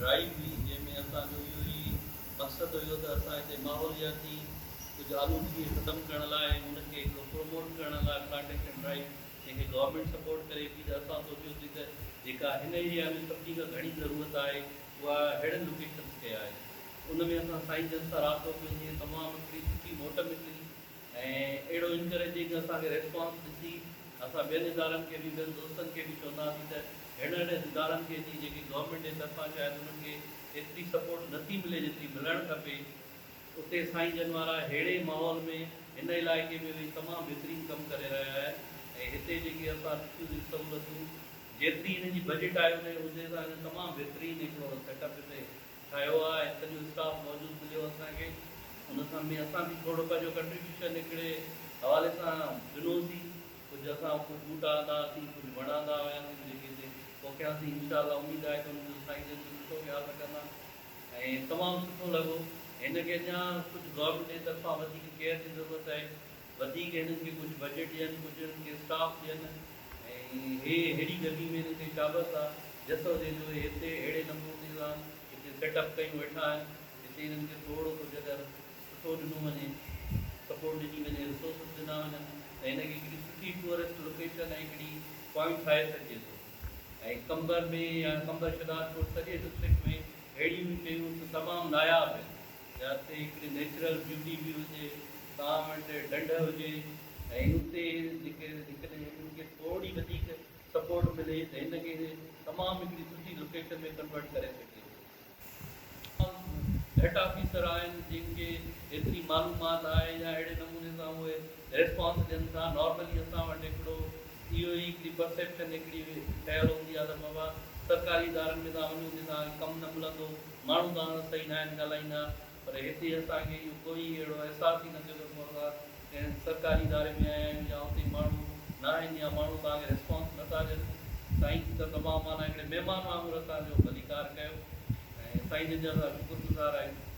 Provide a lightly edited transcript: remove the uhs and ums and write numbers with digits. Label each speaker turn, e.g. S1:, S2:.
S1: Drive हुई जंहिंमें असांजो इहो ई मक़सदु हुयो त असां हिते माहौलियाती कुझु आलूदगी ख़तमु करण लाइ उनखे हिकिड़ो प्रोमोट करण लाइ प्लांटेशन ड्राइव जंहिंखे गवर्नमेंट सपोर्ट करे थी त असां सोचियोसीं त जेका हिन एरिया में सभिनी खां घणी ज़रूरत आहे उहा अहिड़नि लोकेशन्स खे आहे। उन में असां साईं जन सां राब्तो कयो जीअं तमामु हिकिड़ी सुठी मोट मिली ऐं अहिड़ो इनकरेजिंग असांखे रेस्पॉन्स ॾिसी असां ॿियनि इदारनि खे बि ॿियनि दोस्तनि खे बि चवंदासीं त अहिड़े इदारनि खे जेके गवर्नमेंट जे तरफ़ां शायदि उन्हनि खे एतिरी सपोर्ट नथी मिले जेतिरी मिलणु खपे उते साईं जन वारा अहिड़े माहौल में हिन इलाइक़े में बि तमामु बहितरीनु कमु करे रहिया आहिनि ऐं हिते जेके असां ॾिठियूं सहूलियतूं जेतिरी हिन जी बजट आहे उन सां तमामु बहितरीनु हिकिड़ो सेटअप हिते ठाहियो आहे ऐं सॼो स्टाफ मौजूदु मिलियो असांखे उन सां में असां बि थोरो पंहिंजो कंट्रीब्यूशन हिकिड़े हवाले सां ॾिनोसीं। कुझु असां कुझु ॿूटा हंदासीं कुझु वण हंदा हुआसीं जेके हिते पोखियासीं इनशाला उमेदु आहे त उनजो साईं जन जो सुठो ख़्यालु रखंदा ऐं तमामु सुठो लॻो। हिनखे अञा कुझु गवर्नमेंट जे तरफ़ां वधीक केयर जी ज़रूरत आहे वधीक हिननि खे कुझु बजट ॾियनि कुझु हिननि खे स्टाफ ॾियनि ऐं हे अहिड़ी गर्मी में हिन खे शाबस आहे जसो जो हिते अहिड़े नमूने सां हिते सेटअप कयूं वेठा आहिनि हिते हिननि खे थोरो कुझु अगरि सुठो ॾिनो वञे सपोर्ट ॾिनी वञे रिसोर्सिस ॾिना वञनि त हिनखे हिकिड़ी सुठी टूरिस्ट लोकेशन ऐं हिकिड़ी पॉइंट ठाहे सघिजे थो ऐं कंबर में या कंबर शदादपुर सॼे डिस्ट्रिक्ट में अहिड़ियूं शयूं तमामु नायाबु आहिनि जिते हिकिड़ी नेचुरल ब्यूटी बि हुजे तव्हां वटि ढंढ हुजे ऐं उते जेके हिनखे थोरी वधीक सपोर्ट मिले त हिनखे तमामु हिकिड़ी सुठी लोकेशन में कन्वर्ट करे सघे। हेड ऑफिसर आहिनि जिनखे एतिरी मालूमात आहे या अहिड़े नमूने सां उहे रिस्पॉन्स ॾियनि था। नॉर्मली असां वटि हिकिड़ो इहो ई हिकिड़ी परसेप्शन हिकिड़ी ठहियलु हूंदी आहे त बाबा सरकारी इदारनि में तव्हां वञो तव्हांखे कमु न मिलंदो माण्हू तव्हां सही न आहिनि ॻाल्हाईंदा पर हिते असांखे इहो कोई अहिड़ो अहसासु ई न थियो त असां कंहिं सरकारी इदारे में आया आहियूं या उते माण्हू न आहिनि या माण्हू तव्हांखे रिस्पॉन्स नथा ॾियनि। साईं त तमामु माना हिकिड़े महिमान वांगुरु असांजो भलीकार कयो ऐं साईं जन जा असां शुक्रगुज़ार आहियूं।